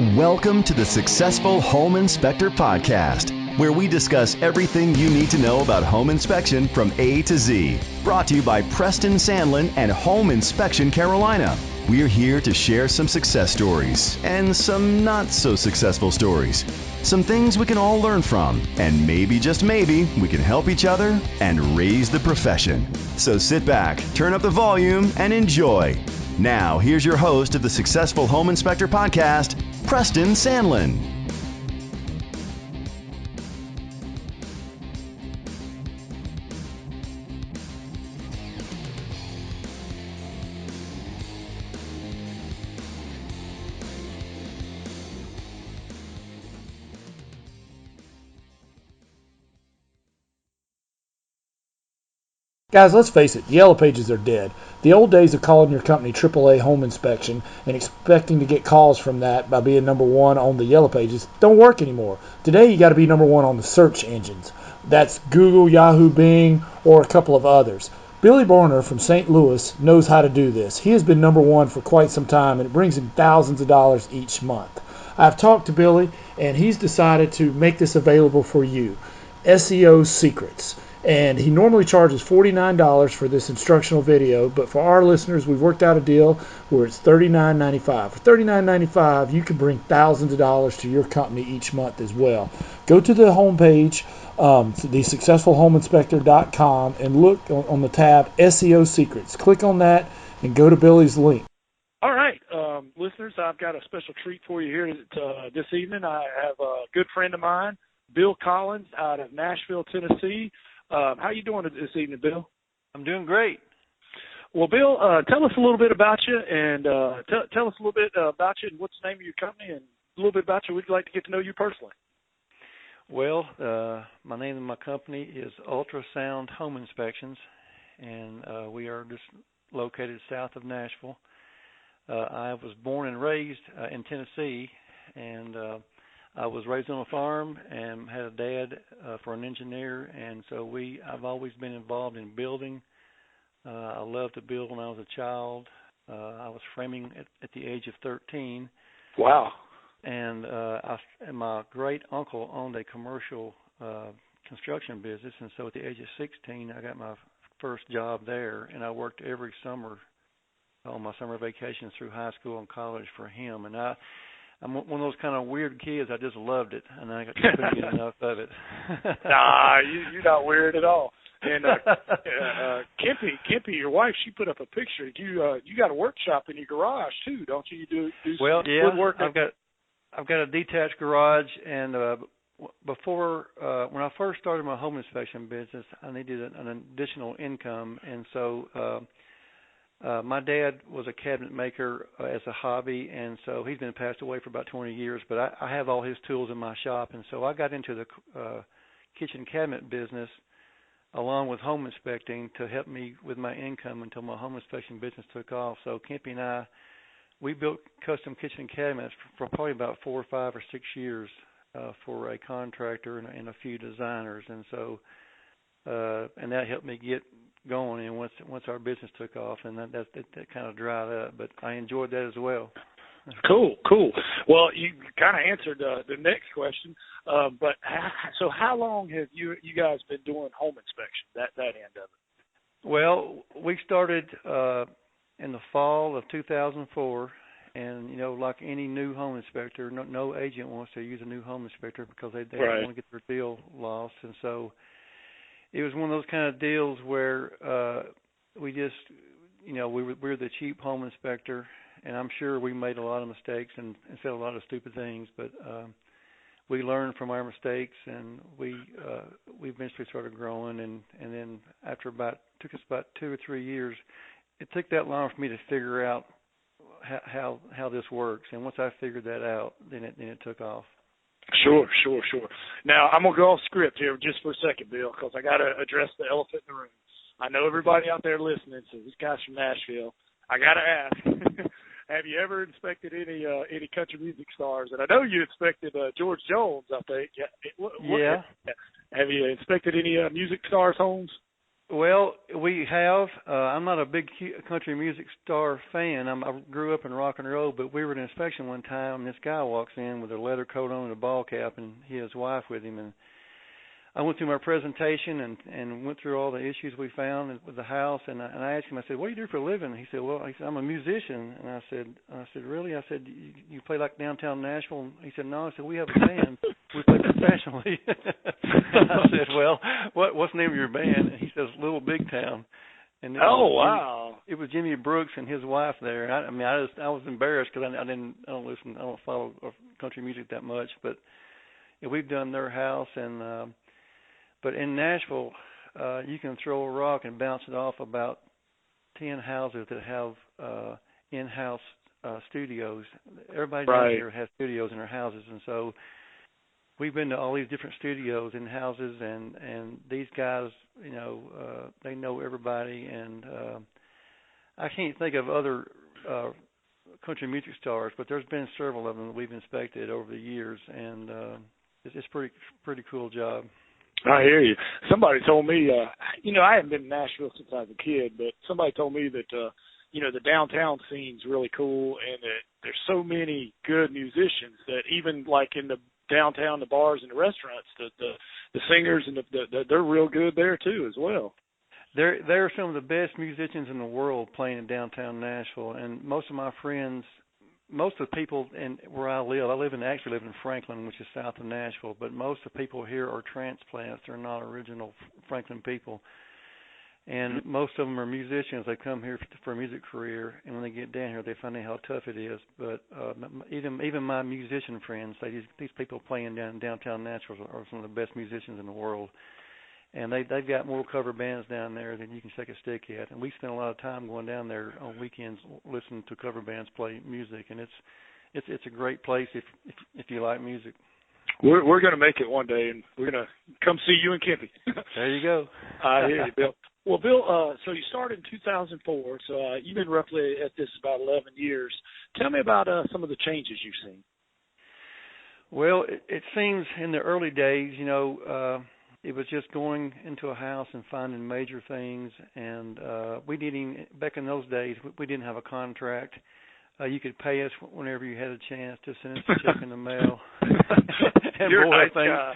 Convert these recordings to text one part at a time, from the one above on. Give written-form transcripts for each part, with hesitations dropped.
Welcome to the Successful Home Inspector Podcast, where we discuss everything you need to know about home inspection from A to Z. Brought to you by Preston Sandlin and Home Inspection Carolina. We're here to share some success stories and some not so successful stories. Some things we can all learn from, and maybe, just maybe, we can help each other and raise the profession. So sit back, turn up the volume, and enjoy. Now, here's your host of the Successful Home Inspector Podcast, Preston Sandlin. Guys, let's face it, Yellow Pages are dead. The old days of calling your company AAA Home Inspection and expecting to get calls from that by being number one on the Yellow Pages don't work anymore. Today, you got to be number one on the search engines. That's Google, Yahoo, Bing, or a couple of others. Billy Borner from St. Louis knows how to do this. He has been number one for quite some time, and it brings him thousands of dollars each month. I've talked to Billy, and he's decided to make this available for you. SEO Secrets. And he normally charges $49 for this instructional video, but for our listeners, we've worked out a deal where it's $39.95. For $39.95, you can bring thousands of dollars to your company each month as well. Go to the homepage, thesuccessfulhomeinspector.com, and look on the tab SEO Secrets. Click on that and go to Billy's link. All right, listeners, I've got a special treat for you here this evening. I have a good friend of mine, Bill Collins, out of Nashville, Tennessee. How you doing this evening, Bill? I'm doing great. Well, Bill, tell us a little bit about you, and tell us a little bit about you and what's the name of your company, and a little bit about you. We'd like to get to know you personally. Well, my name of my company is Ultrasound Home Inspections, and we are just located south of Nashville. I was born and raised in Tennessee, and I was raised on a farm and had a dad for an engineer, and so I've always been involved in building. I loved to build when I was a child. I was framing at the age of 13. Wow. And my great uncle owned a commercial construction business, and so at the age of 16, I got my first job there, and I worked every summer on my summer vacations through high school and college for him. And I'm one of those kind of weird kids. I just loved it, and I couldn't get enough of it. Nah, you're not weird at all. And Kimpy, your wife, she put up a picture. You got a workshop in your garage too, don't you? You do well, some yeah. woodwork. I've got a detached garage, and before when I first started my home inspection business, I needed an additional income, and so. My dad was a cabinet maker as a hobby, and so he's been passed away for about 20 years, but I have all his tools in my shop, and so I got into the kitchen cabinet business along with home inspecting to help me with my income until my home inspection business took off. So Kempy and I, we built custom kitchen cabinets for probably about 4 or 5 or 6 years for a contractor and a few designers, and so and that helped me get going, and once our business took off, and that kind of dried up, but I enjoyed that as well. Cool. Well, you kind of answered the next question, but so how long have you guys been doing home inspection, that end of it? Well, we started in the fall of 2004, and like any new home inspector, no agent wants to use a new home inspector because they Right. don't want to get their deal lost, and so it was one of those kind of deals where we just, we were the cheap home inspector, and I'm sure we made a lot of mistakes and said a lot of stupid things, but we learned from our mistakes, and we eventually started growing, and then after took us about 2 or 3 years, it took that long for me to figure out how this works, and once I figured that out, then it took off. Sure. Now, I'm going to go off script here just for a second, Bill, because I got to address the elephant in the room. I know everybody out there listening, so this guy's from Nashville. I got to ask, have you ever inspected any country music stars? And I know you inspected George Jones, I think. Yeah. Have you inspected any music stars' homes? Well, we have. I'm not a big country music star fan. I grew up in rock and roll, but we were at an inspection one time, and this guy walks in with a leather coat on and a ball cap, and he has his wife with him. And I went through my presentation and went through all the issues we found with the house, and I asked him, I said, "What do you do for a living?" He said, "Well," he said, "I'm a musician." And I said, "Really?" I said, "You play like downtown Nashville?" And he said, "No." I said, "We have a band. We play professionally." I said, "Well, what's the name of your band?" And he says, "Little Big Town." And wow! It was Jimmy Brooks and his wife there. And I was embarrassed because I don't follow country music that much, but yeah, we've done their house and. But in Nashville, you can throw a rock and bounce it off about 10 houses that have in-house studios. Everybody down here has studios in their houses, and so we've been to all these different studios in houses, and these guys, they know everybody, and I can't think of other country music stars, but there's been several of them that we've inspected over the years, and it's pretty cool job. I hear you. Somebody told me, I haven't been in Nashville since I was a kid, but somebody told me that, the downtown scene's really cool and that there's so many good musicians that even like in the downtown, the bars and the restaurants, the singers and they're real good there too as well. They're some of the best musicians in the world playing in downtown Nashville, and most of my friends, most of the people where I live in Franklin, which is south of Nashville, but most of the people here are transplants. They're not original Franklin people. And most of them are musicians. They come here for a music career, and when they get down here, they find out how tough it is. But even my musician friends say these people playing downtown Nashville are some of the best musicians in the world. And they've got more cover bands down there than you can shake a stick at. And we spend a lot of time going down there on weekends listening to cover bands play music. And it's a great place if you like music. We're going to make it one day, and we're going to come see you in Kempe. There you go. I hear you, Bill. Well, Bill, so you started in 2004, so you've been roughly at this about 11 years. Tell me about some of the changes you've seen. Well, it seems in the early days, it was just going into a house and finding major things, and we didn't, back in those days, we didn't have a contract. You could pay us whenever you had a chance to send us a check in the mail. And you're boy, a nice guy.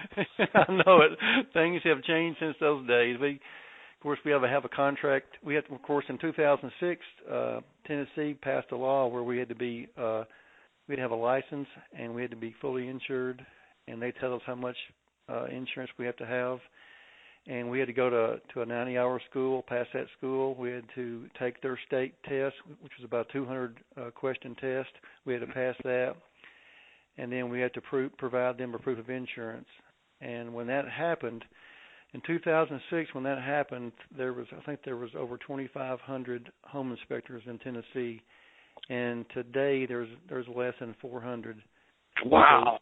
I know it. Things have changed since those days. Of course, we have a contract. We had, of course, in 2006, Tennessee passed a law where we had to have a license and we had to be fully insured, and they tell us how much insurance we have to have, and we had to go to a 90-hour school, pass that school. We had to take their state test, which was about 200 question test. We had to pass that, and then we had to provide them a proof of insurance. And when that happened, in 2006, there was over 2,500 home inspectors in Tennessee, and today there's less than 400. Wow.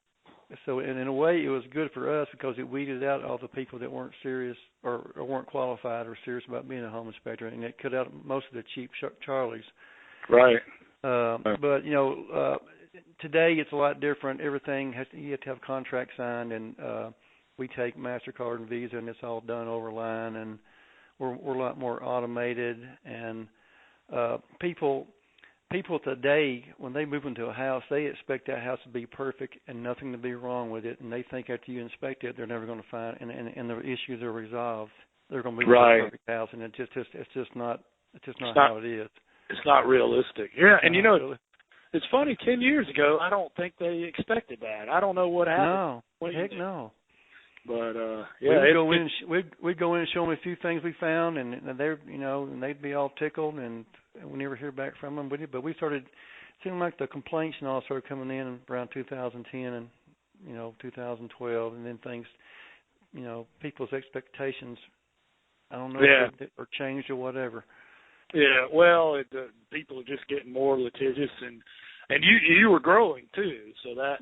So in a way, it was good for us because it weeded out all the people that weren't serious or weren't qualified or serious about being a home inspector, and it cut out most of the cheap Charlies. Right. But today it's a lot different. Everything you have to have a contract signed, and we take MasterCard and Visa, and it's all done over line, and we're a lot more automated. And people today, when they move into a house, they expect that house to be perfect and nothing to be wrong with it, and they think after you inspect it, they're never going to find and the issues are resolved. They're going to be a perfect house, and it's just not how it is. It's not realistic. Yeah, and it's funny. 10 years ago, I don't think they expected that. I don't know what happened. No, heck no. But we'd go in and show them a few things we found, and they'd be all tickled, and we never hear back from them. But we started, it seemed like the complaints and all started coming in around 2010 and 2012, and then things, people's expectations, I don't know if they are changed or whatever. Yeah, well, people are just getting more litigious, and you were growing too, so that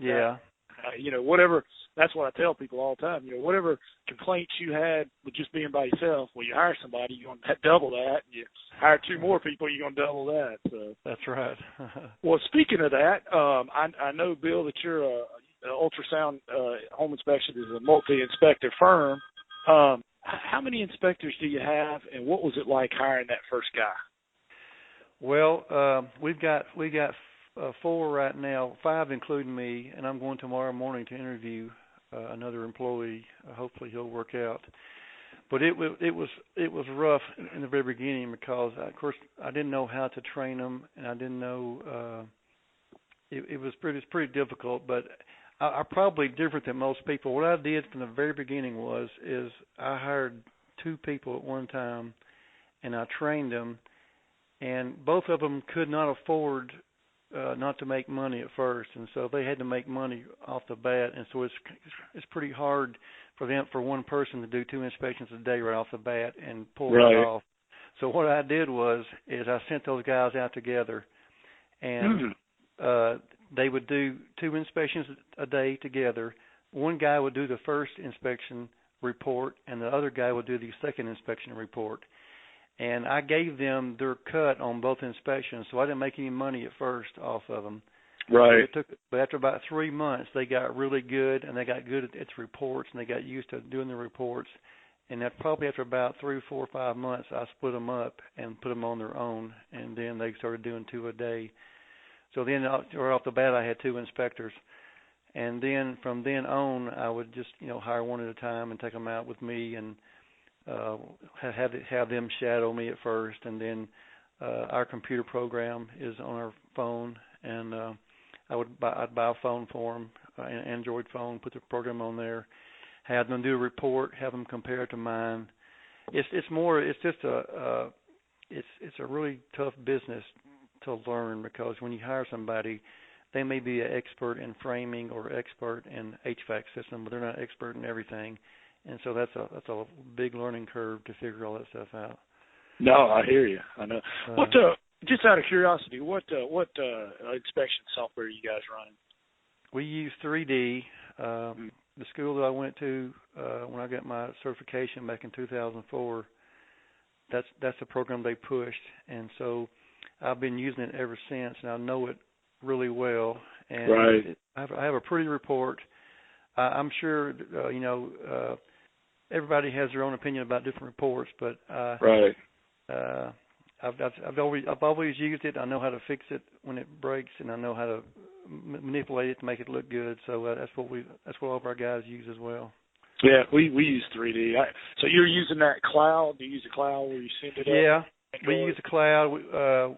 whatever. That's what I tell people all the time. Whatever complaints you had with just being by yourself, well, you hire somebody, you're going to double that. You hire two more people, you're going to double that. So that's right. Well, speaking of that, I know, Bill, that you're Ultrasound Home Inspection is a multi-inspector firm. how many inspectors do you have, and what was it like hiring that first guy? Well, we got 4 right now, 5 including me, and I'm going tomorrow morning to interview another employee. Hopefully he'll work out. But it was rough in the very beginning because, of course, I didn't know how to train them, and I didn't know. It was pretty difficult. But I'm probably different than most people. What I did from the very beginning is I hired 2 people at one time, and I trained them, and both of them could not afford not to make money at first, and so they had to make money off the bat, and so it's pretty hard for one person to do 2 inspections a day right off the bat and pull it off. So what I did is I sent those guys out together, and they would do 2 inspections a day together. One guy would do the first inspection report, and the other guy would do the second inspection report. And I gave them their cut on both inspections, so I didn't make any money at first off of them. Right. But after about 3 months, they got really good, and they got good at its reports, and they got used to doing the reports. And that probably after about 3, 4, 5 months, I split them up and put them on their own, and then they started doing 2 a day. So then, right off the bat, I had 2 inspectors. And then from then on, I would just hire one at a time and take them out with me and have them shadow me at first, and then our computer program is on our phone, and I'd buy a phone for them, an Android phone, put the program on there, have them do a report, have them compare it to mine. It's a really tough business to learn, because when you hire somebody, they may be an expert in framing or expert in HVAC system, but they're not expert in everything. And so that's a big learning curve to figure all that stuff out. No, I hear you. I know. Just out of curiosity, what inspection software are you guys running? We use 3D. The school that I went to when I got my certification back in 2004, that's the program they pushed, and so I've been using it ever since, and I know it really well. And I have a pretty report. I'm sure everybody has their own opinion about different reports, but I've always used it. I know how to fix it when it breaks, and I know how to manipulate it to make it look good. So that's what all of our guys use as well. Yeah, we use 3D. So you're using that cloud? Do you use the cloud where you send it up? Yeah, we use the cloud.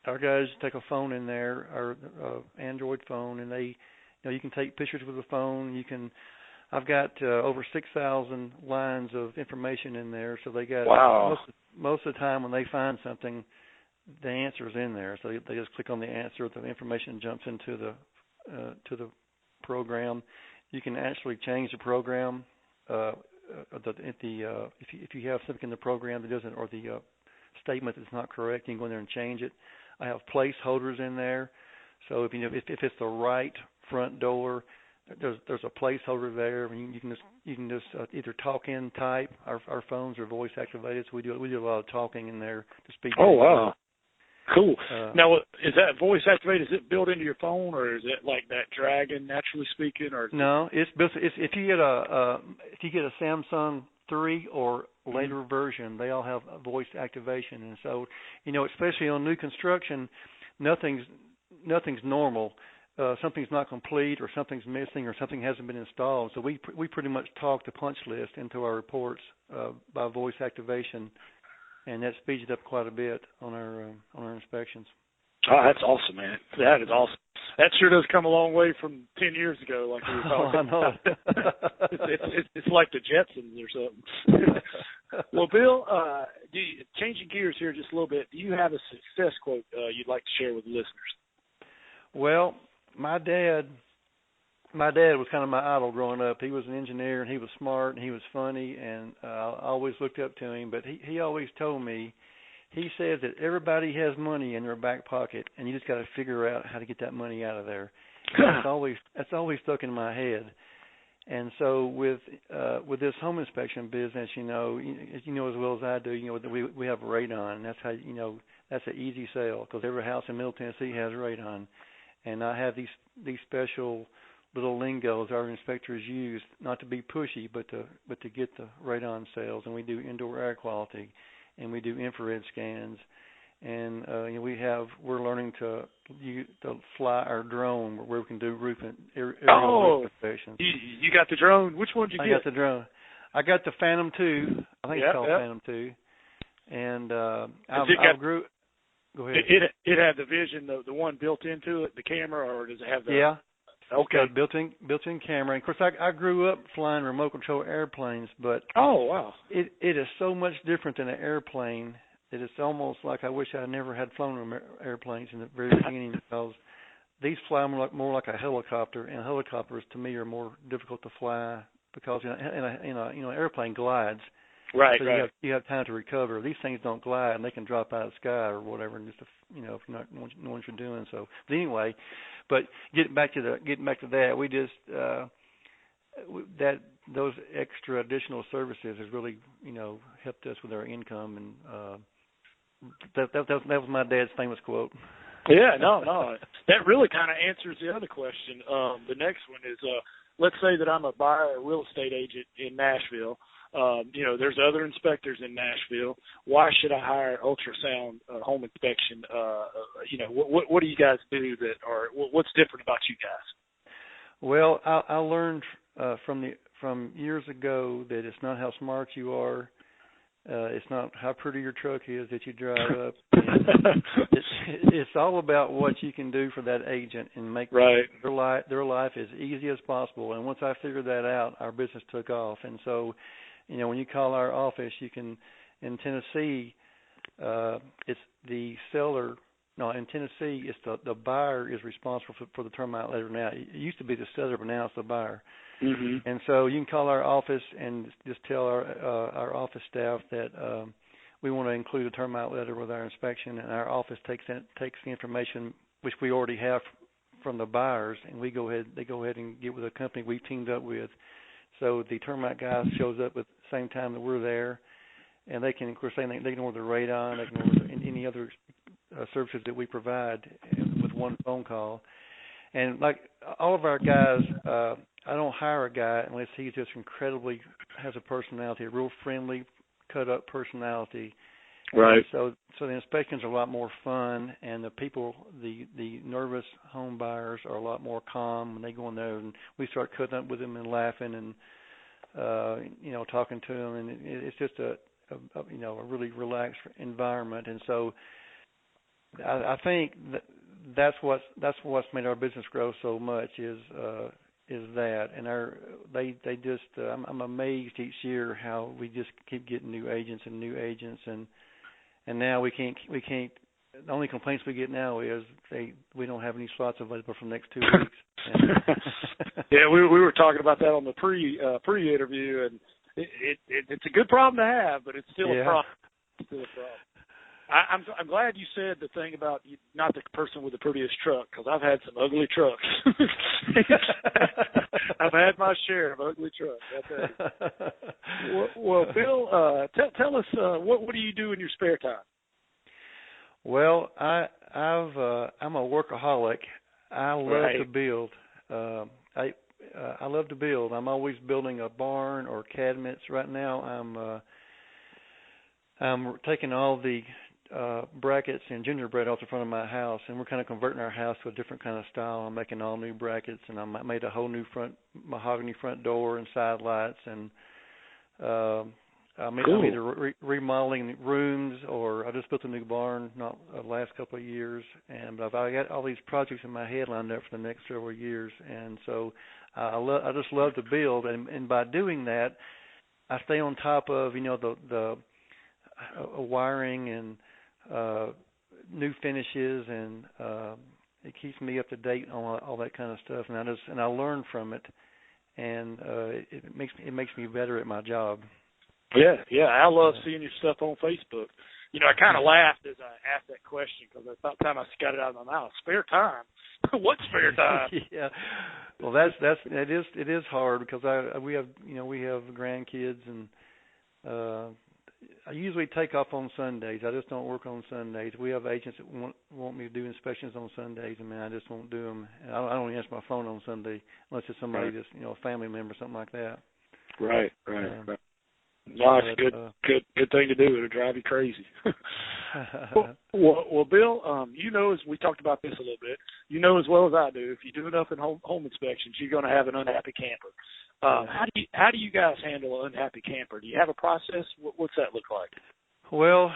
Our guys take a phone in there, our Android phone, and they, you can take pictures with the phone. I've got over 6,000 lines of information in there, so they got most of the time when they find something, the answer is in there. So they just click on the answer, the information jumps into the program. You can actually change the program. If you have something in the program that doesn't, or the statement that's not correct, you can go in there and change it. I have placeholders in there, so if it's the right front door, there's a placeholder there. You can just either talk in, type. Our phones are voice activated, so we do a lot of talking in there to speak. Oh wow, cool. Now, is that voice activated? Is it built into your phone, or is it like that Dragon, naturally speaking? Or no, it's built. If you get a Samsung 3 or later version, they all have a voice activation, and so especially on new construction, nothing's normal. Something's not complete, or something's missing, or something hasn't been installed. So we pretty much talk the punch list into our reports by voice activation, and that speeds it up quite a bit on our inspections. Oh, that's awesome, man. That is awesome. That sure does come a long way from 10 years ago, like we were talking. I know. It's like the Jetsons or something. Well, Bill, changing gears here just a little bit, do you have a success quote you'd like to share with the listeners? Well, my dad was kind of my idol growing up. He was an engineer, and he was smart, and he was funny, and I always looked up to him. But he always told me, he said that everybody has money in their back pocket, and you just got to figure out how to get that money out of there. That's always stuck in my head. And so with this home inspection business, you know as well as I do, we have radon. That's how that's an easy sale, because every house in Middle Tennessee has radon. And I have these special little lingos our inspectors use, not to be pushy, but to get the radon sales. And we do indoor air quality, and we do infrared scans. And we're learning to fly our drone where we can do roof inspections. You got the drone? Which one did you get? I got the drone. I got the Phantom 2. I think it's called Phantom 2. And I grew. Go ahead. It had the vision, the one built into it, the camera, or does it have the? Yeah. Okay. It's got built-in camera. And of course, I grew up flying remote control airplanes, but wow, it is so much different than an airplane. It's almost like I wish I never had flown airplanes in the very beginning, because these fly more like a helicopter, and helicopters to me are more difficult to fly because in a airplane glides. Right, so right. You have time to recover. These things don't glide, and they can drop out of the sky or whatever, and just if you're not knowing what you're doing. So, but anyway, getting back to that, we just those extra additional services has really helped us with our income, and that was my dad's famous quote. Yeah, no, that really kind of answers the other question. The next one is, let's say that I'm a buyer or real estate agent in Nashville. There's other inspectors in Nashville. Why should I hire Ultrasound Home Inspection? What do you guys do what's different about you guys? Well, I learned from years ago that it's not how smart you are. It's not how pretty your truck is that you drive up. It's all about what you can do for that agent and make their life as easy as possible. And once I figured that out, our business took off. And so, when you call our office, you can, in Tennessee, it's the seller. No, in Tennessee, it's the buyer is responsible for the termite letter now. It used to be the seller, but now it's the buyer. Mm-hmm. And so you can call our office and just tell our office staff that we want to include a termite letter with our inspection, and our office takes the information, which we already have from the buyers, and they go ahead and get with a company we've teamed up with. So the termite guy shows up at the same time that we're there, and they can, of course, they can order the radon, they can order any other services that we provide with one phone call. And like all of our guys, I don't hire a guy unless he just incredibly has a personality, a real friendly, cut-up personality. Right. So the inspections are a lot more fun, and the people, the nervous home buyers are a lot more calm when they go in there, and we start cutting up with them and laughing and talking to them, and it's just a really relaxed environment. And so I think that's what's made our business grow so much is that, and I'm amazed each year how we just keep getting new agents, and now we can't. The only complaints we get now is we don't have any slots available for the next 2 weeks. Yeah, we were talking about that on the pre-interview, and it's a good problem to have, but it's still a problem. It's still a problem. I'm glad you said the thing about not the person with the prettiest truck, because I've had some ugly trucks. I've had my share of ugly trucks. Well, Bill, tell us what do you do in your spare time? Well, I'm a workaholic. I love to build. I love to build. I'm always building a barn or cabinets. Right now, I'm taking all the brackets and gingerbread off the front of my house, and we're kind of converting our house to a different kind of style. I'm making all new brackets, and I made a whole new mahogany front door and side lights, and I'm either remodeling rooms, or I just built a new barn not the last couple of years, and I got all these projects in my head lined up for the next several years, and so I just love to build, and by doing that, I stay on top of the wiring and new finishes, and it keeps me up to date on all that kind of stuff, and I learn from it, and it makes me better at my job. Yeah, I love seeing your stuff on Facebook. I kind of laughed as I asked that question because I thought time I got it out of my mouth. Spare time? What spare time? Yeah. Well, it is hard because we have grandkids, and I usually take off on Sundays. I just don't work on Sundays. We have agents that want me to do inspections on Sundays, and I just won't do them. I don't even answer my phone on Sunday unless it's somebody that's a family member, something like that. Right. No, it's good thing to do. It'll drive you crazy. well, Bill, as we talked about this a little bit, as well as I do, if you do enough in home inspections, you're going to have an unhappy camper. How do you guys handle an unhappy camper? Do you have a process? What's that look like? Well,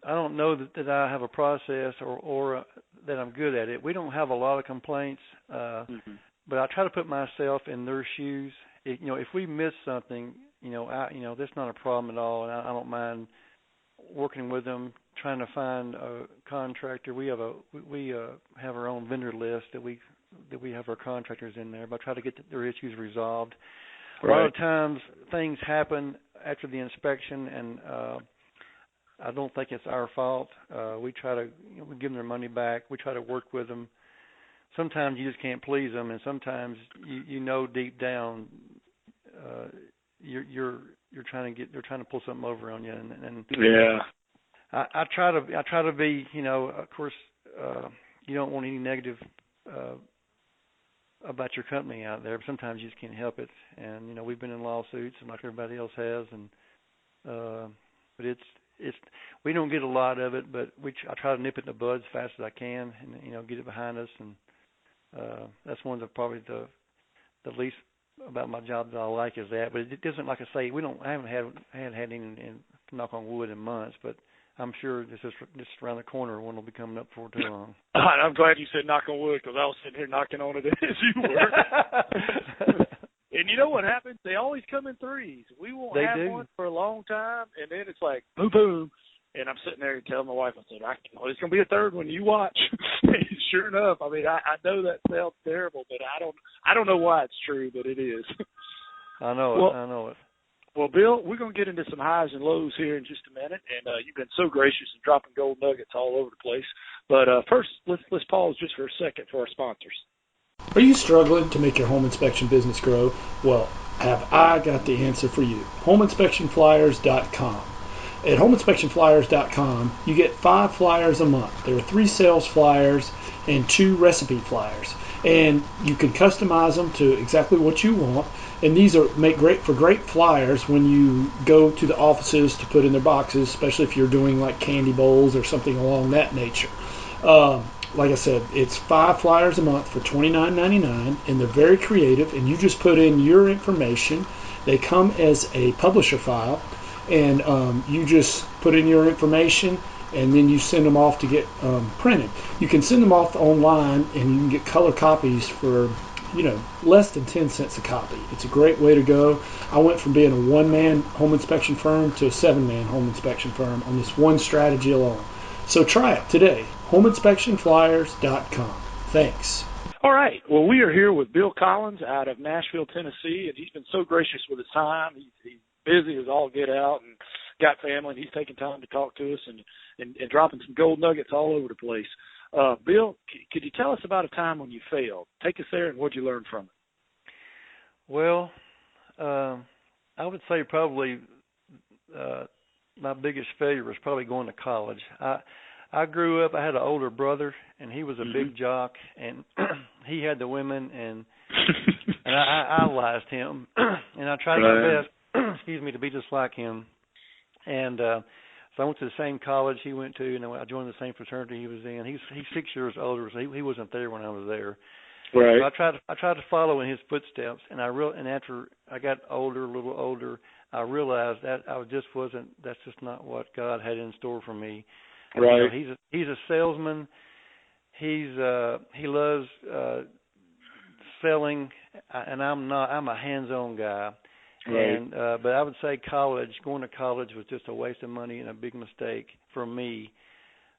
I don't know that I have a process or that I'm good at it. We don't have a lot of complaints, but I try to put myself in their shoes. If we miss something, that's not a problem at all, and I don't mind working with them, trying to find a contractor. We have our own vendor list that we have our contractors in there, but I try to get their issues resolved. Right. A lot of times things happen after the inspection, and I don't think it's our fault. We try to we give them their money back. We try to work with them. Sometimes you just can't please them, and sometimes deep down you're trying to pull something over on you, and yeah. I try to be, of course, you don't want any negative about your company out there, but sometimes you just can't help it. And we've been in lawsuits, and like everybody else has, and but it's we don't get a lot of it, but I try to nip it in the bud as fast as I can, and get it behind us. And that's one of probably the least about my job that I like is that. But it doesn't, like I say, I haven't had any knock on wood in months, but I'm sure this is just around the corner. One will be coming up before too long. I'm glad you said knock on wood, because I was sitting here knocking on it as you were. And you know what happens? They always come in threes. We won't have one for a long time, and then it's like boom, boom. And I'm sitting there and telling my wife, I said, it's going to be a third one. You watch. Sure enough, I know that sounds terrible, but I don't know why it's true, but it is. I know it. Well, Bill, we're going to get into some highs and lows here in just a minute, and you've been so gracious in dropping gold nuggets all over the place. But first, let's pause just for a second for our sponsors. Are you struggling to make your home inspection business grow? Well, have I got the answer for you. HomeInspectionFlyers.com. At HomeInspectionFlyers.com, you get 5 flyers a month. There are 3 sales flyers and 2 recipe flyers. And you can customize them to exactly what you want. And these make great flyers when you go to the offices to put in their boxes, especially if you're doing like candy bowls or something along that nature. Like I said, it's 5 flyers a month for $29.99, and they're very creative. And you just put in your information. They come as a publisher file. And you just put in your information, and then you send them off to get printed. You can send them off online, and you can get color copies for, less than 10 cents a copy. It's a great way to go. I went from being a 1-man home inspection firm to a 7-man home inspection firm on this one strategy alone. So try it today. HomeInspectionFlyers.com. Thanks. All right. Well, we are here with Bill Collins out of Nashville, Tennessee, and he's been so gracious with his time. He's busy as all get out and got family, and he's taking time to talk to us and dropping some gold nuggets all over the place. Bill, could you tell us about a time when you failed? Take us there, and what did you learn from it? Well, I would say probably my biggest failure was probably going to college. I grew up, I had an older brother, and he was a big jock, and he had the women, and I idolized him, and I tried my best, to be just like him. And so I went to the same college he went to, and I joined the same fraternity he was in. He's 6 years older, so he wasn't there when I was there. Right. So I tried to follow in his footsteps, and after I got a little older, I realized that that's just not what God had in store for me. Right. He's a salesman. He loves selling, and I'm not. I'm a hands-on guy. Right. And but I would say going to college was just a waste of money and a big mistake for me.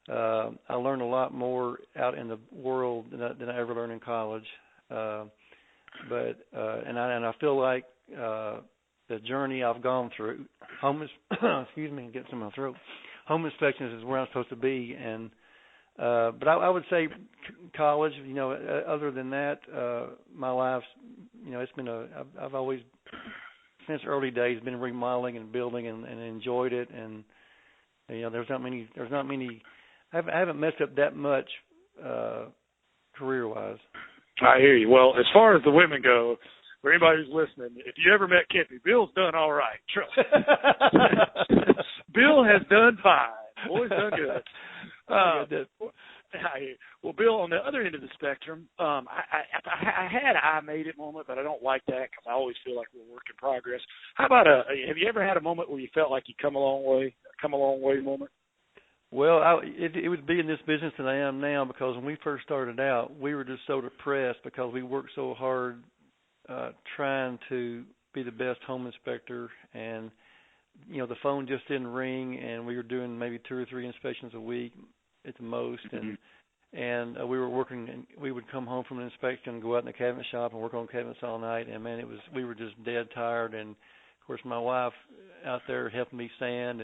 I learned a lot more out in the world than I ever learned in college. But I feel like the journey I've gone through, get some of my throat. Home inspections is where I'm supposed to be, and but I would say college. Other than that, my life's it's been I've always since early days been remodeling and building and enjoyed it, and You know, there's not many. I haven't messed up that much career-wise. I hear you. Well, as far as the women go, for anybody who's listening, if you ever met Kippy, Bill's done all right. Trust me. Bill has done fine. Boy's done good. Well, Bill, on the other end of the spectrum, I had an I made it moment, but I don't like that because I always feel like we're a work in progress. How about have you ever had a moment where you felt like you come a long way moment? Well, it would be in this business that I am now, because when we first started out, we were just so depressed because we worked so hard trying to be the best home inspector, and you know, the phone just didn't ring, and we were doing maybe 2 or 3 inspections a week at the most, and we were working, and we would come home from an inspection, go out in the cabinet shop and work on cabinets all night, and man, we were just dead tired. And of course my wife out there helping me sand,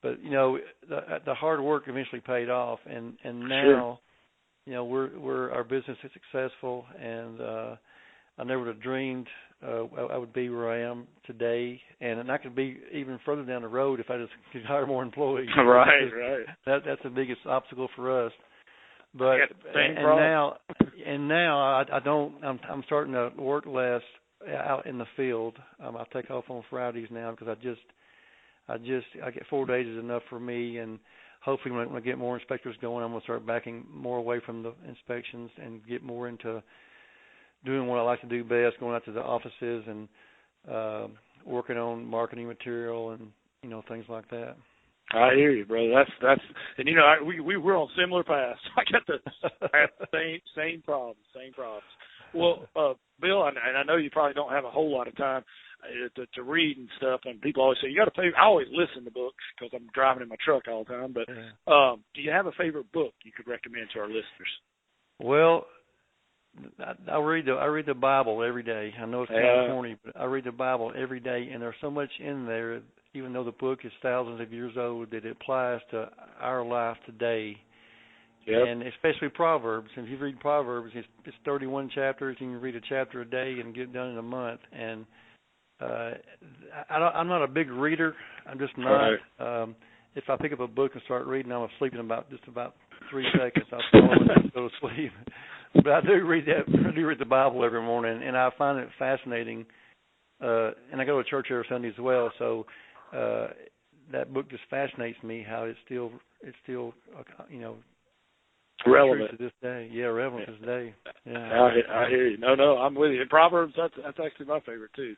but you know, the hard work eventually paid off, and now, you know, our business is successful, and I never would have dreamed I would be where I am today, and I could be even further down the road if I just could hire more employees. Right. That's the biggest obstacle for us. But now I'm starting to work less out in the field. I take off on Fridays now because I get 4 days is enough for me, and hopefully when I get more inspectors going, I'm going to start backing more away from the inspections and get more into doing what I like to do best, going out to the offices and working on marketing material and, you know, things like that. I hear you, brother. That's and you know, we were on similar paths. I got the same problems. Well, Bill, and I know you probably don't have a whole lot of time to read and stuff, and people always say you got to pay. I always listen to books because I'm driving in my truck all the time. But do you have a favorite book you could recommend to our listeners? Well, I read the Bible every day. I know it's kind of corny, but I read the Bible every day, and there's so much in there, even though the book is thousands of years old, that it applies to our life today. Yep. And especially Proverbs. If you read Proverbs, it's 31 chapters, and you read a chapter a day and get done in a month. And I'm not a big reader. I'm just not. Right. If I pick up a book and start reading, I'm asleep in about 3 seconds. I'll fall and go to sleep. But I do read the Bible every morning, and I find it fascinating. And I go to church every Sunday as well, so that book just fascinates me. How it's still you know, relevant to this day. Yeah, relevant to this day. Yeah. I hear you. No, I'm with you. In Proverbs, that's actually my favorite too.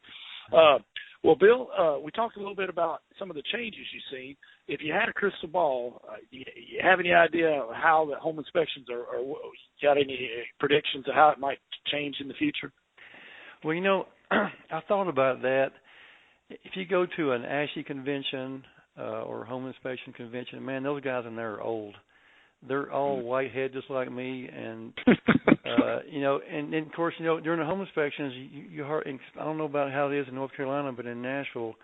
Well, Bill, we talked a little bit about some of the changes you've seen. If you had a crystal ball, you have any idea how the home inspections are got any predictions of how it might change in the future? Well, you know, I thought about that. If you go to an ASHI convention or home inspection convention, man, those guys in there are old. They're all whitehead just like me, and you know, and of course, you know, during the home inspections, you I don't know about how it is in North Carolina, but in Nashville,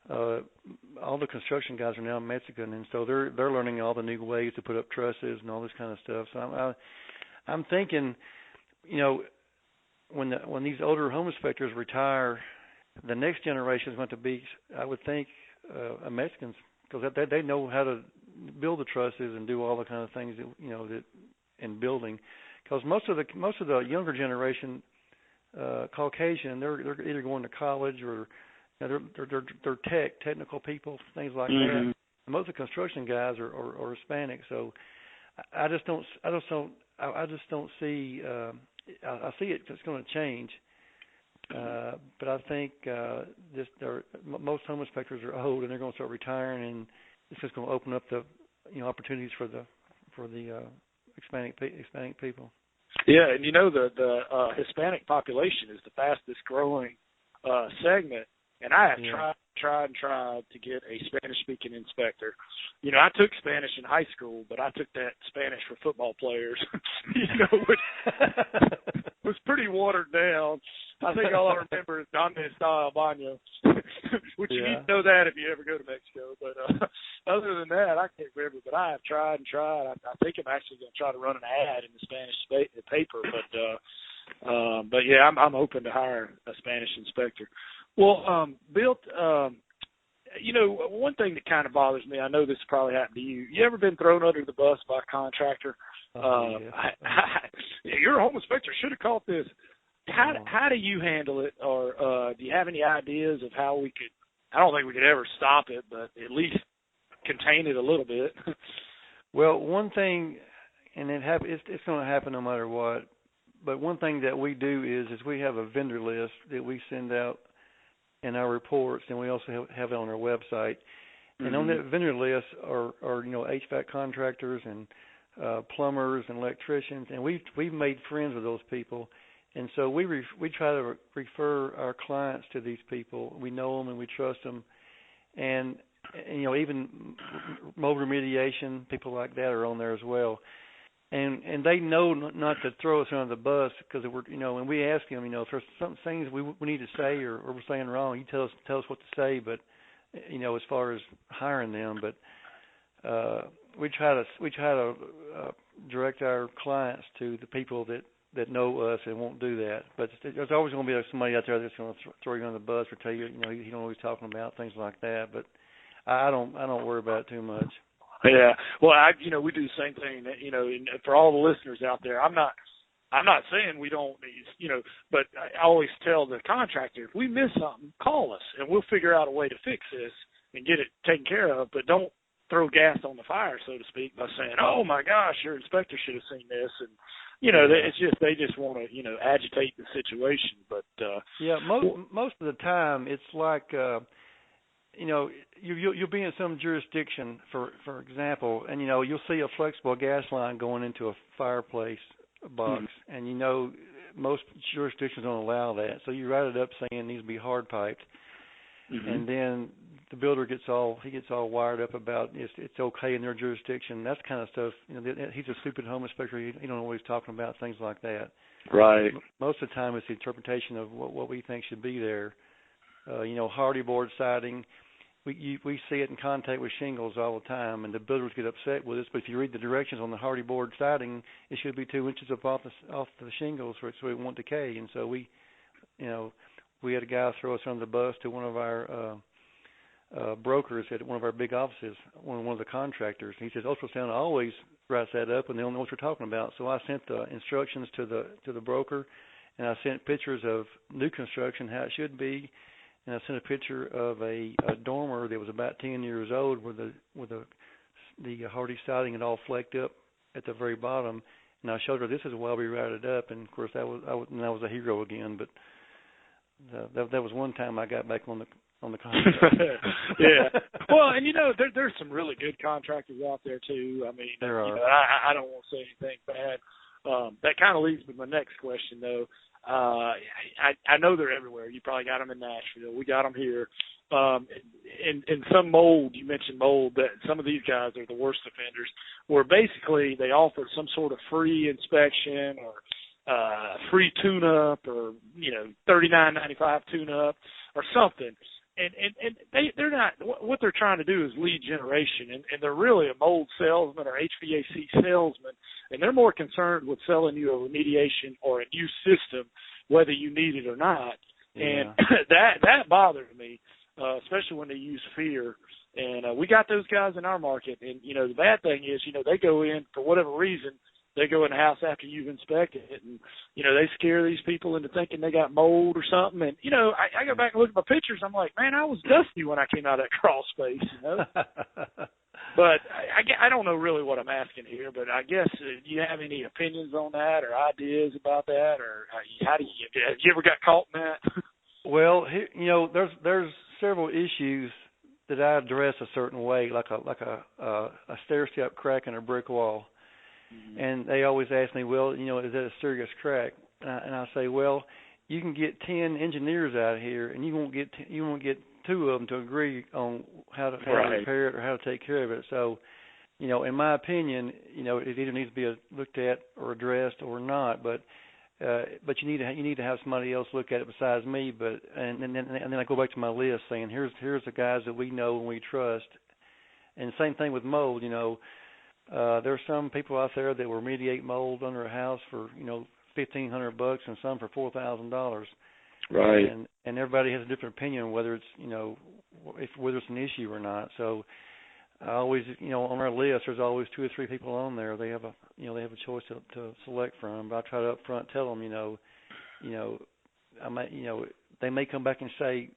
all the construction guys are now Mexican, and so they're learning all the new ways to put up trusses and all this kind of stuff. So I'm thinking, you know, when these older home inspectors retire, the next generation is going to be, I would think, Mexicans, because they know how to build the trusses and do all the kind of things that, you know, that in building. Because most of the younger generation, Caucasian, they're either going to college or, you know, they're technical people, things like that. Most of the construction guys are Hispanic, so I just don't see. I see it's going to change, but I think most home inspectors are old and they're going to start retiring, and it's just going to open up the, you know, opportunities for the Hispanic people. Yeah, and you know the Hispanic population is the fastest growing segment, and I have tried to get a Spanish-speaking inspector. You know, I took Spanish in high school, but I took that Spanish for football players. You know, which was pretty watered down. I think all I remember is Donde está el baño, which you need to know that if you ever go to Mexico. But other than that, I can't remember. But I have tried and tried. I think I'm actually going to try to run an ad in the Spanish paper. But I'm open to hire a Spanish inspector. Well, Bill, one thing that kind of bothers me, I know this probably happened to you. You ever been thrown under the bus by a contractor? Yeah. Your home inspector should have caught this. How do you handle it, or do you have any ideas of how we could? I don't think we could ever stop it, but at least contain it a little bit. Well, one thing, and it's going to happen no matter what. But one thing that we do is we have a vendor list that we send out in our reports, and we also have it on our website. Mm-hmm. And on that vendor list are HVAC contractors and plumbers and electricians, and we've made friends with those people. And so we try to refer our clients to these people. We know them and we trust them. And even mold remediation, people like that are on there as well. And they know not to throw us under the bus because we're and we ask them if there's some things we need to say or we're saying wrong, you tell us what to say. But as far as hiring them, but we try to direct our clients to the people that know us and won't do that. But there's always going to be somebody out there that's going to throw you under the bus or tell you you don't know what he's talking about, things like that. But I don't worry about it too much. Yeah, well, we do the same thing. And for all the listeners out there, I'm not saying we don't, but I always tell the contractor, if we miss something, call us, and we'll figure out a way to fix this and get it taken care of. But don't throw gas on the fire, so to speak, by saying, "Oh my gosh, your inspector should have seen this," and it's just they just want to agitate the situation. But most of the time it's like. You'll be in some jurisdiction, for example, and you'll see a flexible gas line going into a fireplace box, mm-hmm. and most jurisdictions don't allow that. So you write it up saying it needs to be hard piped, mm-hmm. and then the builder gets all wired up about it's okay in their jurisdiction. That's kind of stuff. He's a stupid home inspector. He don't know what he's talking about, things like that. Right. Most of the time, it's the interpretation of what we think should be there. Hardy board siding. We see it in contact with shingles all the time, and the builders get upset with us. But if you read the directions on the hardy board siding, it should be 2 inches up off the shingles so it won't decay. And so we had a guy throw us under the bus to one of our brokers at one of our big offices, one of the contractors. He says ultrasound always writes that up, and they don't know what you're talking about. So I sent the instructions to the broker, and I sent pictures of new construction, how it should be. And I sent a picture of a dormer that was about 10 years old where the hardy siding had all flaked up at the very bottom. And I showed her this is why we routed it up. And, of course, I was a hero again. But that was one time I got back on the contract. Yeah. Well, and, there's some really good contractors out there, too. I mean, there are. I don't want to say anything bad. That kind of leads me to my next question, though. I know they're everywhere. You probably got them in Nashville. We got them here. In some mold, you mentioned mold, that some of these guys are the worst offenders, where basically they offer some sort of free inspection or free tune-up or, $39.95 tune-up or something. And they're not, what they're trying to do is lead generation, and they're really a mold salesman or HVAC salesman, and they're more concerned with selling you a remediation or a new system, whether you need it or not. Yeah. And that bothers me, especially when they use fear. And we got those guys in our market, and, the bad thing is, they go in, for whatever reason, they go in the house after you've inspected it, and, they scare these people into thinking they got mold or something. And, I go back and look at my pictures. I'm like, man, I was dusty when I came out of that crawl space, But I don't know really what I'm asking here, but I guess, do you have any opinions on that or ideas about that? Or have you ever got caught in that? Well, there's several issues that I address a certain way, like a stair-step crack in a brick wall. Mm-hmm. And they always ask me, well, is that a serious crack? And I say, well, you can get 10 engineers out here, and you won't get 2 of them to agree on how to repair it or how to take care of it. So, in my opinion, it either needs to be looked at or addressed or not. But you need to have somebody else look at it besides me. And then I go back to my list saying, here's the guys that we know and we trust. And same thing with mold. There's some people out there that will remediate mold under a house for $1,500 and some for $4,000. Right. And everybody has a different opinion whether it's whether it's an issue or not. So I always, on our list, there's always 2 or 3 people on there. They have a choice to select from. But I try to up front tell them, I might, they may come back and say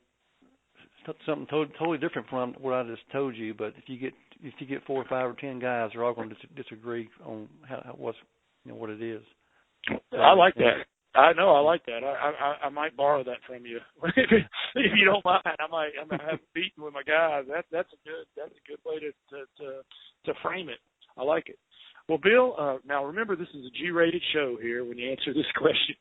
something totally different from what I just told you. But if you get 4 or 5 or 10 guys, they're all going to disagree on what it is. So, I like that. I know, I like that. I might borrow that from you if you don't mind. I'm gonna have a meeting with my guys. That's a good way to frame it. I like it. Well, Bill, now remember this is a G-rated show here when you answer this question.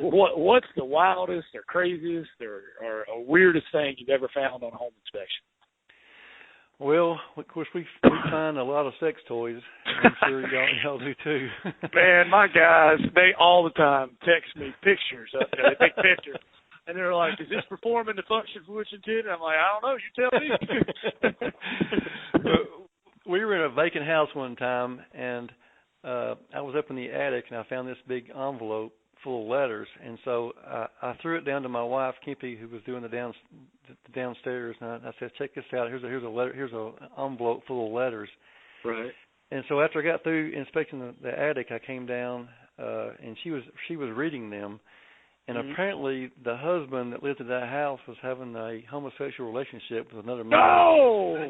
What's the wildest or craziest or weirdest thing you've ever found on a home inspection? Well, of course, we find a lot of sex toys. I'm sure y'all do too. Man, my guys, they all the time text me pictures of it. They take pictures. And they're like, is this performing the function for which intended? I'm like, I don't know. You tell me. We were in a vacant house one time, and I was up in the attic, and I found this big envelope full of letters. And so I threw it down to my wife, Kimpy, who was doing the downstairs. And I said, check this out. Here's a letter. Here's an envelope full of letters. Right. And so after I got through inspecting the attic, I came down, and she was reading them. And apparently the husband that lived in that house was having a homosexual relationship with another man. No!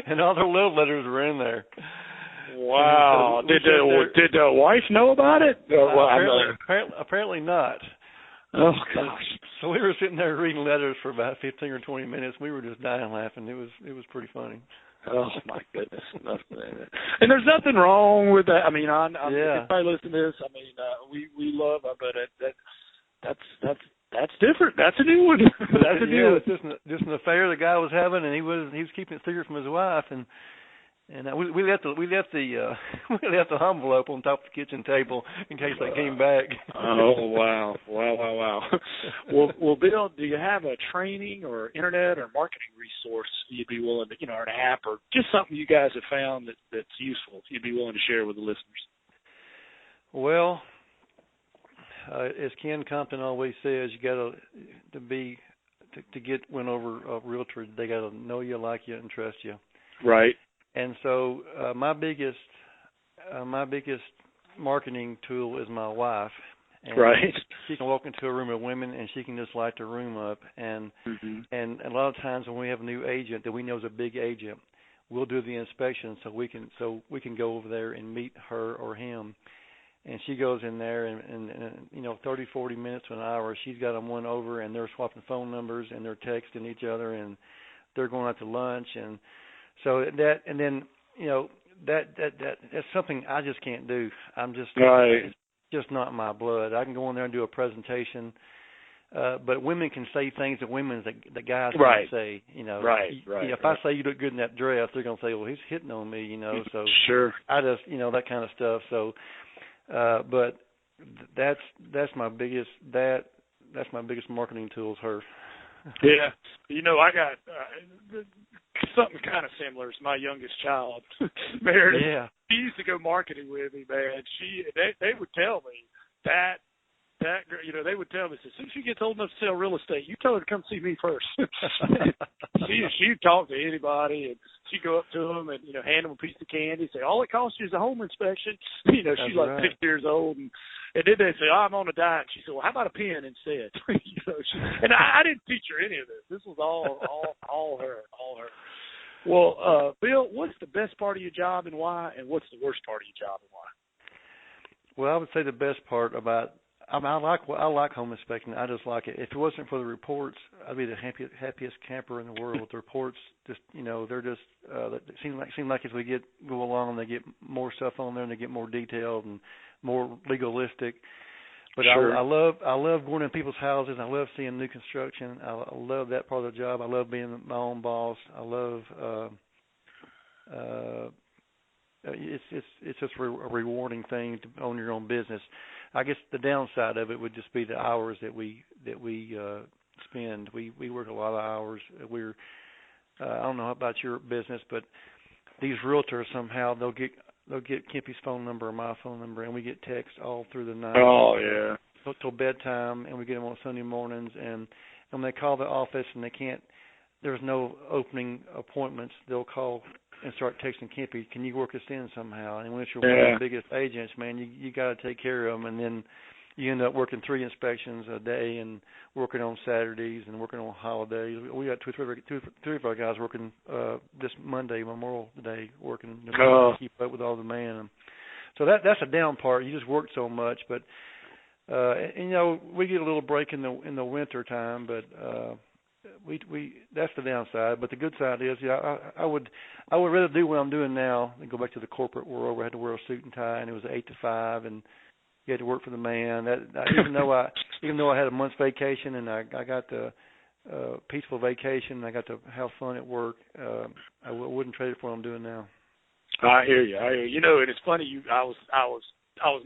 And all their love letters were in there. Wow. Did the wife know about it? Apparently not. Oh, gosh. So we were sitting there reading letters for about 15 or 20 minutes. We were just dying laughing. It was pretty funny. Oh, my goodness. And there's nothing wrong with that. I mean, if I listen to this, I mean, we love it, but that's different. That's a new one. That's a new one. It's just an affair the guy was having, and he was keeping it secret from his wife, and we left the envelope on top of the kitchen table in case they came back. Oh, wow. Well, Bill, do you have a training or internet or marketing resource you'd be willing to, or an app or just something you guys have found that's useful you'd be willing to share with the listeners? Well, as Ken Compton always says, you got to get win over a realtor, they got to know you, like you, and trust you. Right. And so my biggest marketing tool is my wife. And right. She can walk into a room of women and she can just light the room up. And and a lot of times when we have a new agent that we know is a big agent, we'll do the inspection so we can go over there and meet her or him. And she goes in there and 30, 40 minutes to an hour, she's got them one over and they're swapping phone numbers and they're texting each other and they're going out to lunch. And so that's something I just can't do. It's just not my blood. I can go in there and do a presentation, but women can say things that guys can't say. Right. If I say you look good in that dress, they're gonna say, well, he's hitting on me. So sure. I just that kind of stuff. So, but that's my biggest marketing tool is her. Yeah, I got something kind of similar. It's my youngest child, Meredith. Yeah. She used to go marketing with me, man. They would tell me that girl, they would tell me, as soon as she gets old enough to sell real estate, you tell her to come see me first. She'd talk to anybody, and she'd go up to them and, hand them a piece of candy, say, all it costs you is a home inspection. She's like 6 years old, and then they say, I'm on a diet. She said, well, how about a pen instead? And I didn't teach her any of this. This was all her. Well, Bill, what's the best part of your job and why, and what's the worst part of your job and why? Well, I would say the best part about I like home inspecting. I just like it. If it wasn't for the reports, I'd be the happiest camper in the world. The reports, just they're just it seem like as we go along, they get more stuff on there and they get more detailed and more legalistic. But sure. I love going in people's houses. I love seeing new construction. I love that part of the job. I love being my own boss. I love it's just a rewarding thing to own your own business. I guess the downside of it would just be the hours that we spend. We work a lot of hours. I don't know about your business, but these realtors somehow they'll get Kimpy's phone number or my phone number, and we get texts all through the night. Oh yeah. Till bedtime, and we get them on Sunday mornings, and when they call the office and there's no opening appointments, they'll call and start texting Kempy, can you work us in somehow? And when you're one of the biggest agents, man, you got to take care of them. And then you end up working 3 inspections a day and working on Saturdays and working on holidays. We got three of our guys working this Monday, Memorial Day, working to keep up with all the demand. So that's a down part. You just work so much, but and, we get a little break in the winter time, but we that's the downside. But the good side is, I would rather do what I'm doing now than go back to the corporate world where I had to wear a suit and tie and it was 8 to 5 and you had to work for the man. Even though I had a month's vacation and I got the peaceful vacation and I got to have fun at work, I wouldn't trade it for what I'm doing now. I hear you. And it's funny. I was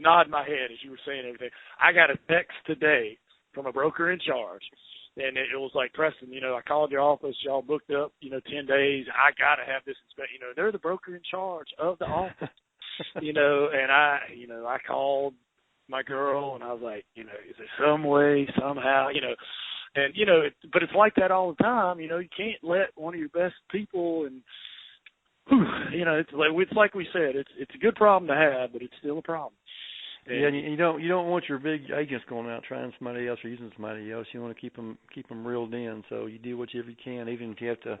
nodding my head as you were saying everything. I got a text today from a broker in charge, and it was like, Preston, I called your office. Y'all booked up, 10 days. I got to have this inspection. They're the broker in charge of the office, and I called my girl, and I was like, is there some way, somehow, and, but it's like that all the time. You can't let one of your best people and, it's like we said, it's a good problem to have, but it's still a problem. And you don't want your big agents going out trying somebody else or using somebody else. You want to keep them reeled in. So you do whatever you can, even if you have to,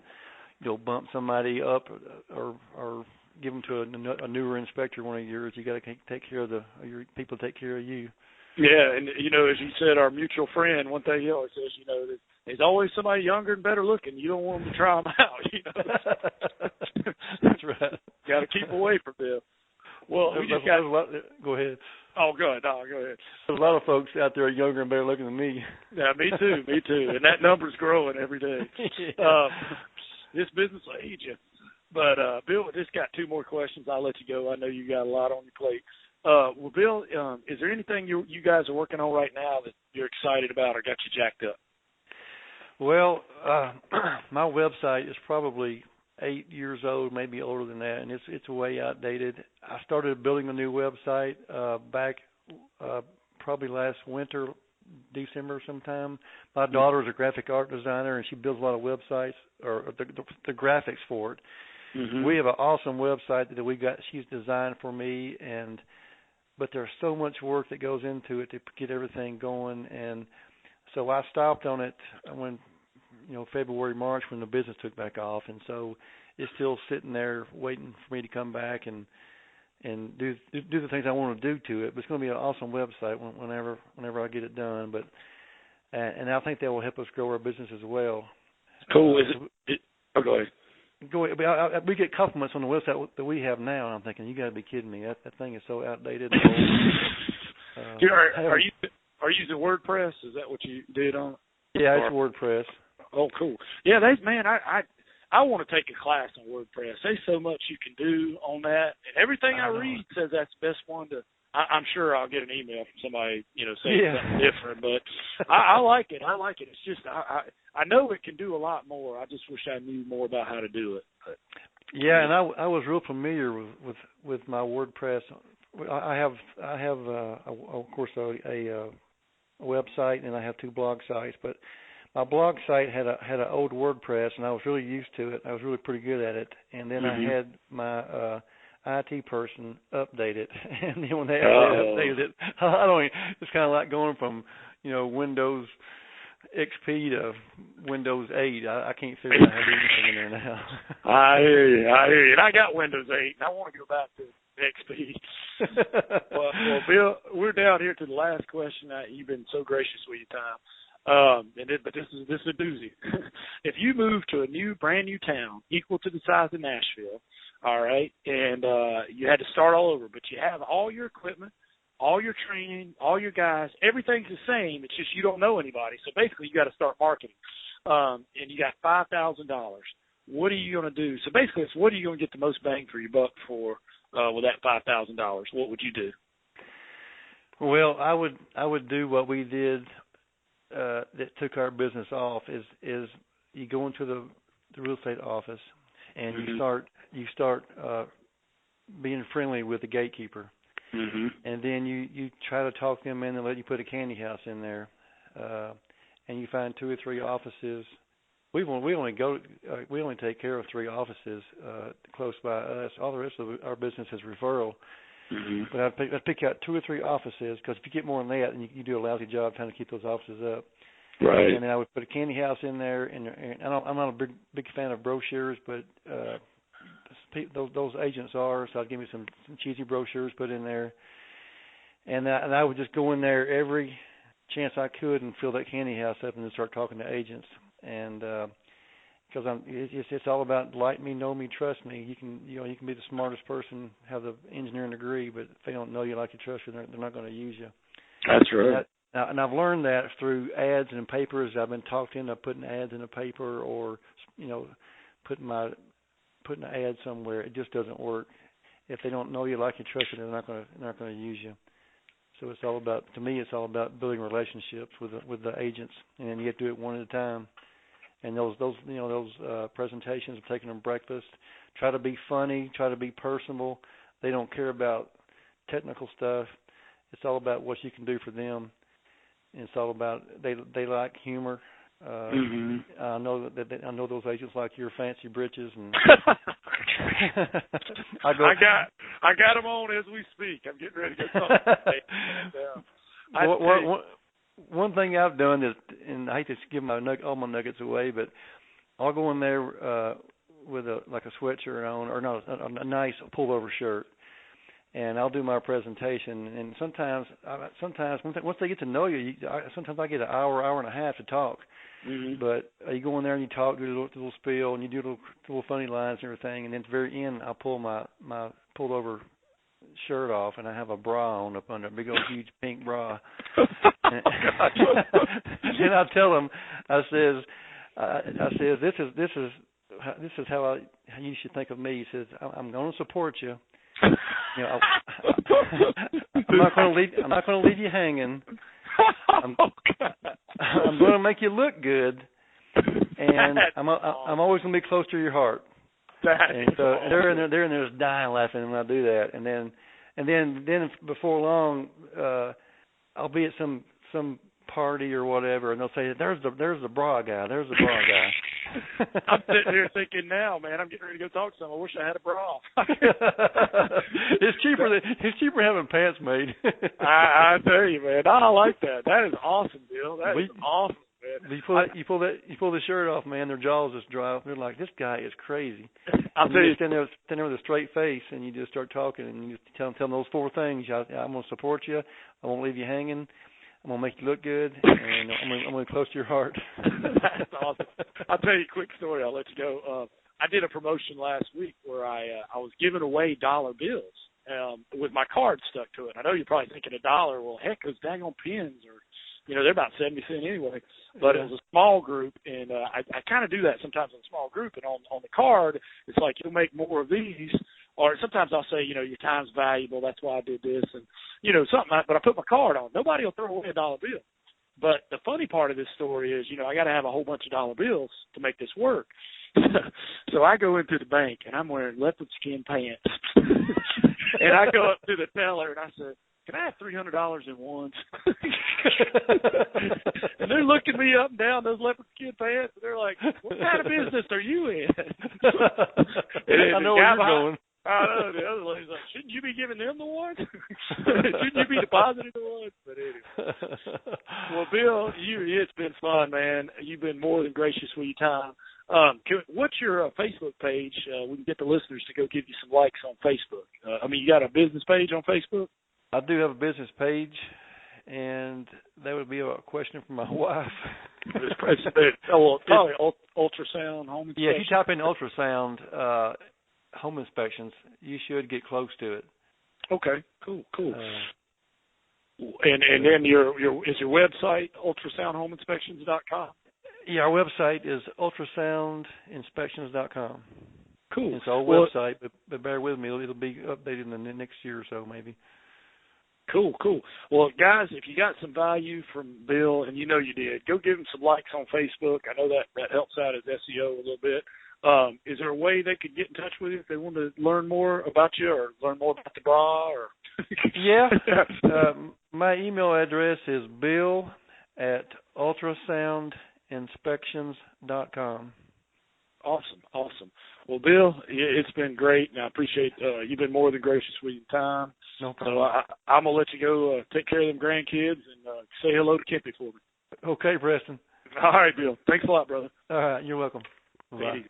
bump somebody up or give them to a newer inspector, one of yours. You got to take care of your people. Take care of you. Yeah, and as you said, our mutual friend, one thing he always says, that there's always somebody younger and better looking. You don't want them to try them out. That's right. Got to keep away from them. Well, go ahead. Oh, go ahead. No, go ahead. There's a lot of folks out there younger and better looking than me. Yeah, me too. And that number's growing every day. Yeah. This business will age you. But, Bill, I just got 2 more questions. I'll let you go. I know you got a lot on your plate. Well, Bill, is there anything you guys are working on right now that you're excited about or got you jacked up? Well, my website is probably 8 years old, maybe older than that, and it's way outdated. I started building a new website back probably last winter, December sometime. My daughter is a graphic art designer, and she builds a lot of websites or the graphics for it. Mm-hmm. We have an awesome website that she's designed for me, but there's so much work that goes into it to get everything going, and so I stopped on it when, February, March, when the business took back off, and so it's still sitting there waiting for me to come back and do the things I want to do to it. But it's going to be an awesome website whenever I get it done. But and I think that will help us grow our business as well. Cool. Go ahead. Go ahead. We get compliments on the website that we have now, and I'm thinking, you got to be kidding me. That thing is so outdated. And old. Are you using WordPress? Is that what you did on it? Yeah, it's WordPress. Oh, cool. Yeah, I want to take a class on WordPress. There's so much you can do on that. And everything I read says that's the best one to I'm sure I'll get an email from somebody, saying something different. But I like it. I like it. It's just I know it can do a lot more. I just wish I knew more about how to do it. But, yeah, and I was real familiar with my WordPress. I have of course a website, and I have 2 blog sites, but my blog site had an old WordPress, and I was really used to it. I was really pretty good at it. And then I had my IT person update it, and then when they updated it, it's kind of like going from Windows XP to Windows 8. I can't figure out how to do anything in there now. I hear you. And I got Windows 8, and I want to go back to XP. well, Bill, we're down here to the last question. You've been so gracious with your time. But this is a doozy. If you move to a brand new town equal to the size of Nashville, all right, and you had to start all over, but you have all your equipment, all your training, all your guys, everything's the same. It's just you don't know anybody. So basically, you got to start marketing, and you got $5,000. What are you going to do? So basically, it's what are you going to get the most bang for your buck for with that $5,000? What would you do? Well, I would do what we did. That took our business off is you go into the real estate office and you start being friendly with the gatekeeper, and then you try to talk them in and let you put a candy house in there, and you find 2 or 3 offices. We only take care of 3 offices close by us. All the rest of our business is referral. Mm-hmm. But I'd pick out 2 or 3 offices, because if you get more than that, then you do a lousy job trying to keep those offices up. Right. And then I would put a candy house in there, and I'm not a big fan of brochures, but those agents are, so I'd give me some cheesy brochures put in there, and I would just go in there every chance I could and fill that candy house up and then start talking to agents, and because it's all about like me, know me, trust me. You can be the smartest person, have the engineering degree, but if they don't know you, like you, trust you, they're not going to use you. That's right. And I've learned that through ads and papers. I've been talked into putting ads in a paper, or putting an ad somewhere. It just doesn't work. If they don't know you, like you, trust you, they're not going to use you. So it's all about building relationships with the agents, and you have to do it one at a time. And those presentations of taking them breakfast, try to be funny, try to be personable. They don't care about technical stuff. It's all about what you can do for them. And it's all about they like humor. I know those agents like your fancy britches, and I got them on as we speak. I'm getting ready to go talk. One thing I've done is, and I hate to give all my nuggets away, but I'll go in there with a sweatshirt on, or not a nice pullover shirt, and I'll do my presentation. And sometimes once they get to know you, sometimes I get an hour and a half to talk. Mm-hmm. But you go in there and you talk, do a little spiel, and you do little funny lines and everything. And then at the very end, I pull my pulled over shirt off, and I have a bra on up under, a big old huge pink bra. And I tell them, I says, this is how you should think of me. He says, I'm going to support you. I'm not going to leave you hanging. I'm going to make you look good, and I'm always going to be close to your heart. And so they're in there just dying laughing when I do that, and then before long, I'll be at some party or whatever, and they'll say, "There's the bra guy. There's the bra guy." I'm sitting here thinking now, man, I'm getting ready to go talk to someone. I wish I had a bra. It's cheaper having pants made. I tell you, man, I like that. That is awesome, Bill. That is awesome, man. You pull the shirt off, man. Their jaws just drop. They're like, this guy is crazy. I'll tell you, stand there with a straight face, and you just start talking, and you just tell them those 4 things. I'm going to support you. I won't leave you hanging. I'm going to make you look good, and I'm going to close to your heart. That's awesome. I'll tell you a quick story. I'll let you go. I did a promotion last week where I was giving away dollar bills with my card stuck to it. I know you're probably thinking $1. Well, heck, those dang on pins are, they're about 70 cents anyway. But it was a small group, and I kind of do that sometimes in a small group. And on the card, it's like, you'll make more of these. Or sometimes I'll say, your time's valuable. That's why I did this. And, something. But I put my card on. Nobody will throw away a dollar bill. But the funny part of this story is, I got to have a whole bunch of dollar bills to make this work. So I go into the bank, and I'm wearing leopard skin pants. And I go up to the teller, and I said, can I have $300 in ones? And they're looking me up and down, those leopard skin pants, and they're like, what kind of business are you in? I know where you're going. I know. The other lady's like, shouldn't you be giving them the ones? Shouldn't you be depositing the ones? But anyway. Well, Bill, it's been fun, man. You've been more than gracious with your time. What's your Facebook page? We can get the listeners to go give you some likes on Facebook. You got a business page on Facebook? I do have a business page, and that would be a question for my wife. Probably ultrasound home inspection. Yeah, if you type in ultrasound home inspections, you should get close to it. Okay, cool. And then is your website ultrasoundhomeinspections.com? Yeah, our website is ultrasoundinspections.com. Cool. It's our website, but bear with me. It'll be updated in the next year or so, maybe. Cool. Well, guys, if you got some value from Bill, and you did, go give him some likes on Facebook. I know that helps out his SEO a little bit. Is there a way they could get in touch with you if they want to learn more about you or learn more about the bra? Or Yeah. My email address is bill at ultrasoundinspections.com. Awesome. Well, Bill, it's been great, and I appreciate you've been more than gracious with your time. No problem. So I'm going to let you go take care of them grandkids and say hello to Kempy for me. Okay, Preston. All right, Bill. Thanks a lot, brother. All right, you're welcome. Bye.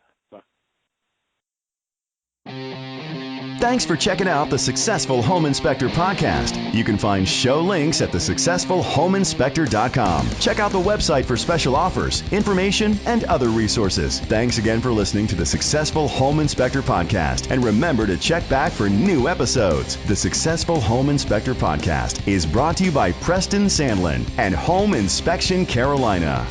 Thanks for checking out the Successful Home Inspector podcast. You can find show links at thesuccessfulhomeinspector.com. Check out the website for special offers, information, and other resources. Thanks again for listening to the Successful Home Inspector podcast. And remember to check back for new episodes. The Successful Home Inspector podcast is brought to you by Preston Sandlin and Home Inspection Carolina.